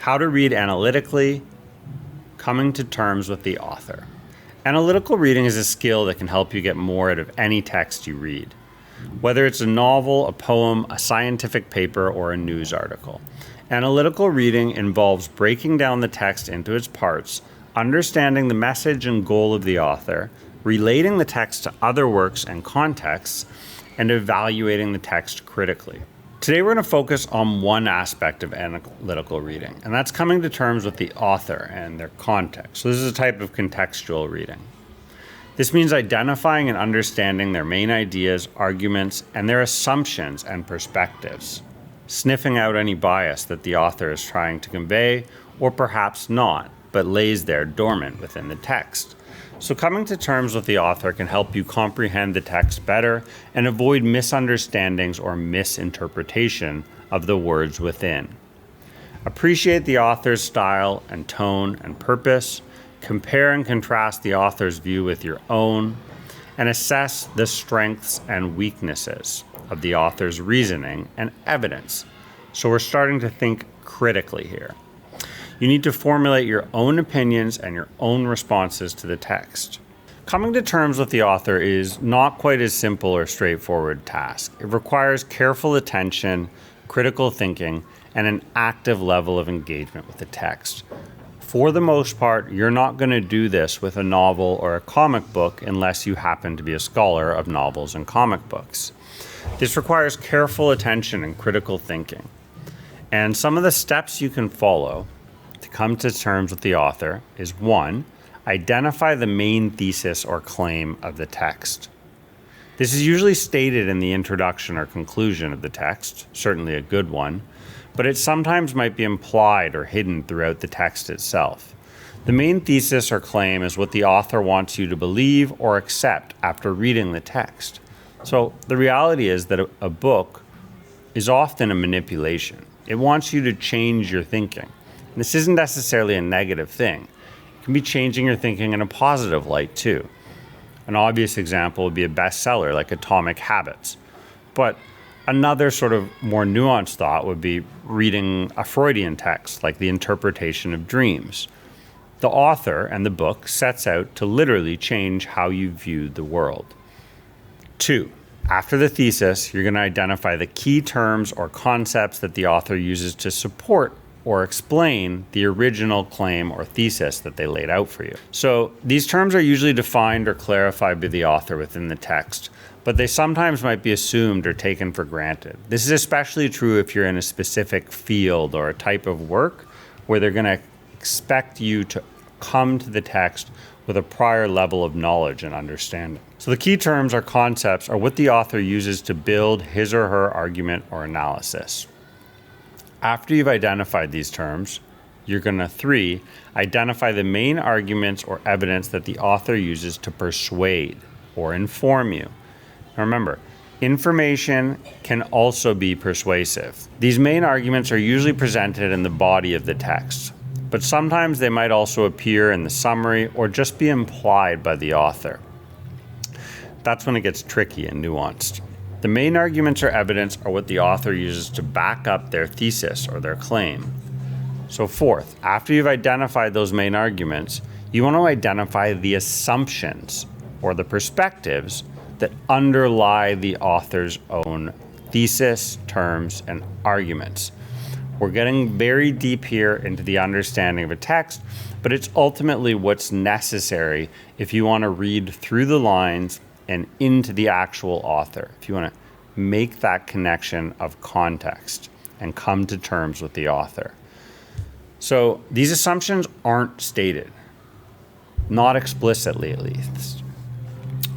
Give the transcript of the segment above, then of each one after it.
How to read analytically, coming to terms with the author. Analytical reading is a skill that can help you get more out of any text you read, whether it's a novel, a poem, a scientific paper, or a news article. Analytical reading involves breaking down the text into its parts, understanding the message and goal of the author, relating the text to other works and contexts, and evaluating the text critically. Today we're going to focus on one aspect of analytical reading, and that's coming to terms with the author and their context. So this is a type of contextual reading. This means identifying and understanding their main ideas, arguments, and their assumptions and perspectives, sniffing out any bias that the author is trying to convey, or perhaps not, but lays there dormant within the text. So coming to terms with the author can help you comprehend the text better and avoid misunderstandings or misinterpretation of the words within. Appreciate the author's style and tone and purpose. Compare and contrast the author's view with your own, and assess the strengths and weaknesses of the author's reasoning and evidence. So we're starting to think critically here. You need to formulate your own opinions and your own responses to the text. Coming to terms with the author is not quite as simple or straightforward task. It requires careful attention, critical thinking, and an active level of engagement with the text. For the most part, you're not going to do this with a novel or a comic book unless you happen to be a scholar of novels and comic books. This requires careful attention and critical thinking. And some of the steps you can follow to come to terms with the author is 1. Identify the main thesis or claim of the text. This is usually stated in the introduction or conclusion of the text, certainly a good one, but it sometimes might be implied or hidden throughout the text itself. The main thesis or claim is what the author wants you to believe or accept after reading the text. So the reality is that a book is often a manipulation. It wants you to change your thinking. This isn't necessarily a negative thing. It can be changing your thinking in a positive light too. An obvious example would be a bestseller like Atomic Habits. But another sort of more nuanced thought would be reading a Freudian text like The Interpretation of Dreams. The author and the book sets out to literally change how you view the world. 2. After the thesis, you're going to identify the key terms or concepts that the author uses to support or explain the original claim or thesis that they laid out for you. So these terms are usually defined or clarified by the author within the text, but they sometimes might be assumed or taken for granted. This is especially true if you're in a specific field or a type of work where they're going to expect you to come to the text with a prior level of knowledge and understanding. So the key terms or concepts are what the author uses to build his or her argument or analysis. After you've identified these terms, you're going to 3, identify the main arguments or evidence that the author uses to persuade or inform you. Now remember, information can also be persuasive. These main arguments are usually presented in the body of the text, but sometimes they might also appear in the summary or just be implied by the author. That's when it gets tricky and nuanced. The main arguments or evidence are what the author uses to back up their thesis or their claim. So 4th, after you've identified those main arguments, you want to identify the assumptions or the perspectives that underlie the author's own thesis, terms, and arguments. We're getting very deep here into the understanding of a text, but it's ultimately what's necessary if you want to read through the lines and into the actual author, if you want to make that connection of context and come to terms with the author. So these assumptions aren't stated, not explicitly at least,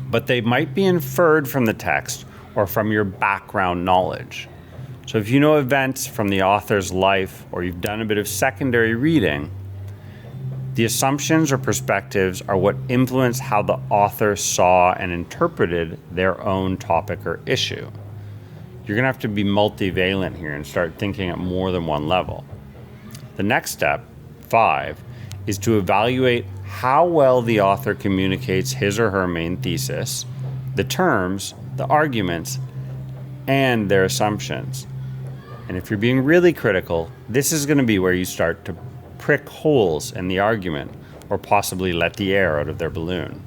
but they might be inferred from the text or from your background knowledge. So if you know events from the author's life or you've done a bit of secondary reading, the assumptions or perspectives are what influence how the author saw and interpreted their own topic or issue. You're going to have to be multivalent here and start thinking at more than one level. The next step, 5, is to evaluate how well the author communicates his or her main thesis, the terms, the arguments, and their assumptions. And if you're being really critical, this is going to be where you start to prick holes in the argument or possibly let the air out of their balloon.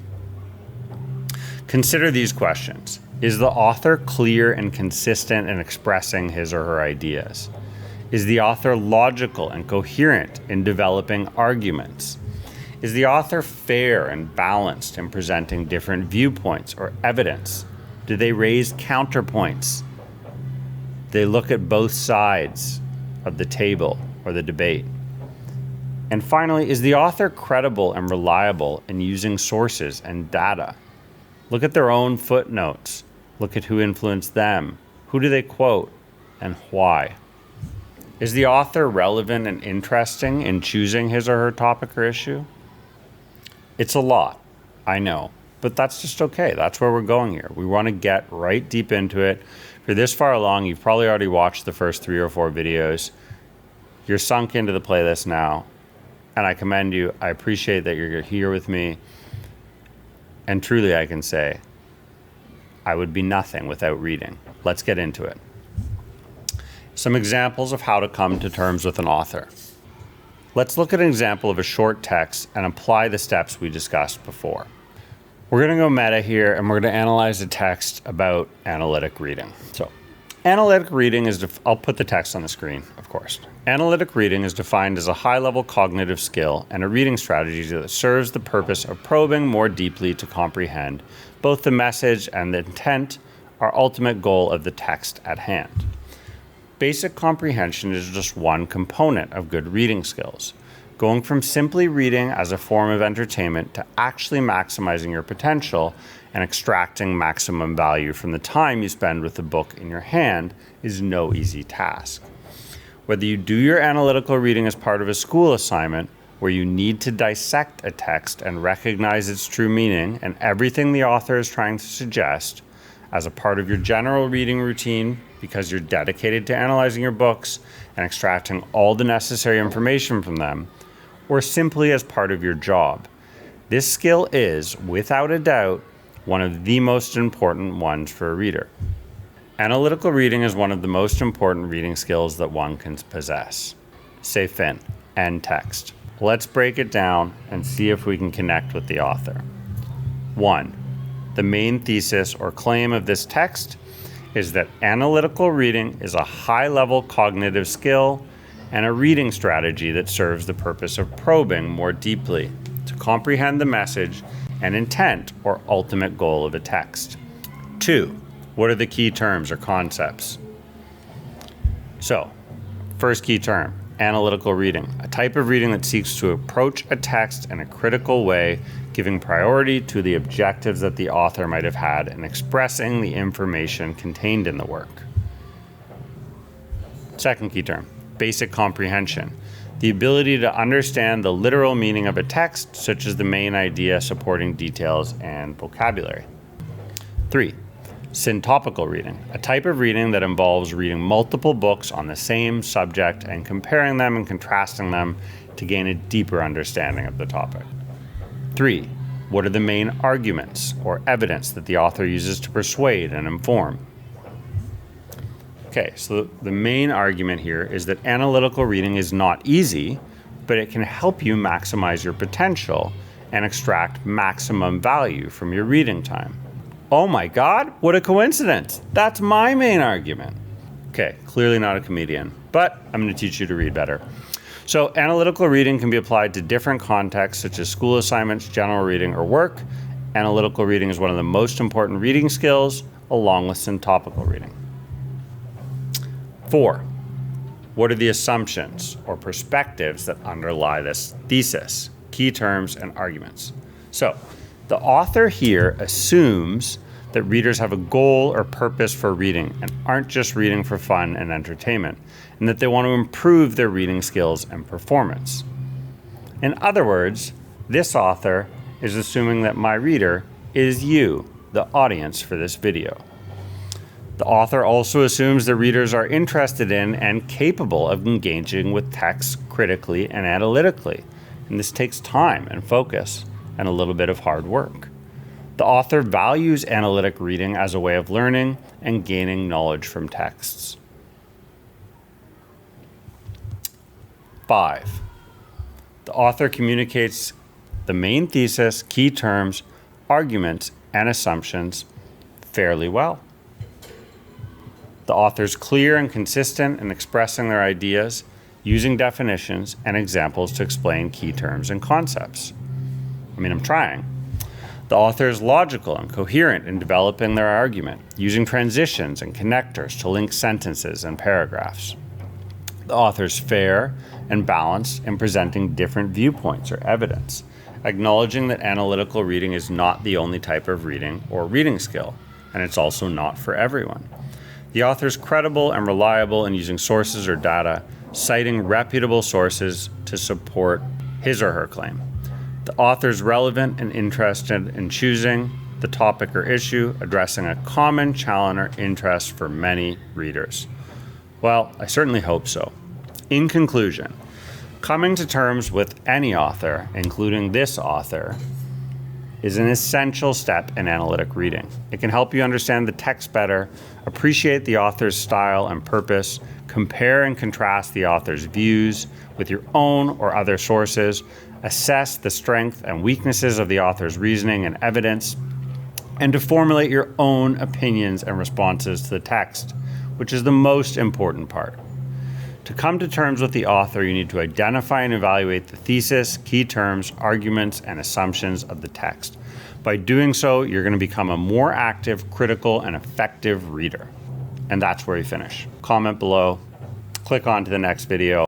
Consider these questions. Is the author clear and consistent in expressing his or her ideas? Is the author logical and coherent in developing arguments? Is the author fair and balanced in presenting different viewpoints or evidence? Do they raise counterpoints? They look at both sides of the table or the debate. And finally, is the author credible and reliable in using sources and data? Look at their own footnotes. Look at who influenced them. Who do they quote and why? Is the author relevant and interesting in choosing his or her topic or issue? It's a lot, I know, but that's just okay. That's where we're going here. We want to get right deep into it. If you're this far along, you've probably already watched the first 3 or 4 videos. You're sunk into the playlist now, and I commend you. I appreciate that you're here with me. And truly, I can say, I would be nothing without reading. Let's get into it. Some examples of how to come to terms with an author. Let's look at an example of a short text and apply the steps we discussed before. We're going to go meta here, and we're going to analyze a text about analytic reading. So, analytic reading is, I'll put the text on the screen, of course. Analytic reading is defined as a high-level cognitive skill and a reading strategy that serves the purpose of probing more deeply to comprehend both the message and the intent, our ultimate goal of the text at hand. Basic comprehension is just one component of good reading skills. Going from simply reading as a form of entertainment to actually maximizing your potential and extracting maximum value from the time you spend with the book in your hand is no easy task. Whether you do your analytical reading as part of a school assignment, where you need to dissect a text and recognize its true meaning and everything the author is trying to suggest, as a part of your general reading routine because you're dedicated to analyzing your books and extracting all the necessary information from them, or simply as part of your job. This skill is, without a doubt, one of the most important ones for a reader. Analytical reading is one of the most important reading skills that one can possess. Say fin, and text. Let's break it down and see if we can connect with the author. 1. The main thesis or claim of this text is that analytical reading is a high-level cognitive skill and a reading strategy that serves the purpose of probing more deeply to comprehend the message and intent or ultimate goal of a text. 2. What are the key terms or concepts? So, first key term, analytical reading, a type of reading that seeks to approach a text in a critical way, giving priority to the objectives that the author might have had in expressing the information contained in the work. Second key term, basic comprehension, the ability to understand the literal meaning of a text, such as the main idea, supporting details, and vocabulary. 3. Syntopical reading, a type of reading that involves reading multiple books on the same subject and comparing them and contrasting them to gain a deeper understanding of the topic. 3. What are the main arguments or evidence that the author uses to persuade and inform? Okay, so the main argument here is that analytical reading is not easy, but it can help you maximize your potential and extract maximum value from your reading time. Oh my God, what a coincidence. That's my main argument. Okay, clearly not a comedian, but I'm going to teach you to read better. So analytical reading can be applied to different contexts such as school assignments, general reading, or work. Analytical reading is one of the most important reading skills, along with syntopical reading. 4. What are the assumptions or perspectives that underlie this thesis? Key terms and arguments. So, the author here assumes that readers have a goal or purpose for reading and aren't just reading for fun and entertainment, and that they want to improve their reading skills and performance. In other words, this author is assuming that my reader is you, the audience for this video. The author also assumes that readers are interested in and capable of engaging with text critically and analytically, and this takes time and focus and a little bit of hard work. The author values analytic reading as a way of learning and gaining knowledge from texts. 5. The author communicates the main thesis, key terms, arguments, and assumptions fairly well. The author is clear and consistent in expressing their ideas, using definitions and examples to explain key terms and concepts. I'm trying. The author is logical and coherent in developing their argument, using transitions and connectors to link sentences and paragraphs. The author is fair and balanced in presenting different viewpoints or evidence, acknowledging that analytical reading is not the only type of reading or reading skill, and it's also not for everyone. The author is credible and reliable in using sources or data, citing reputable sources to support his or her claim. The author is relevant and interested in choosing the topic or issue, addressing a common challenge or interest for many readers. Well, I certainly hope so. In conclusion, coming to terms with any author, including this author, is an essential step in analytic reading. It can help you understand the text better, appreciate the author's style and purpose, compare and contrast the author's views with your own or other sources, assess the strength and weaknesses of the author's reasoning and evidence, and to formulate your own opinions and responses to the text, which is the most important part. To come to terms with the author, you need to identify and evaluate the thesis, key terms, arguments, and assumptions of the text. By doing so, you're going to become a more active, critical, and effective reader. And that's where you finish. Comment below, click on to the next video,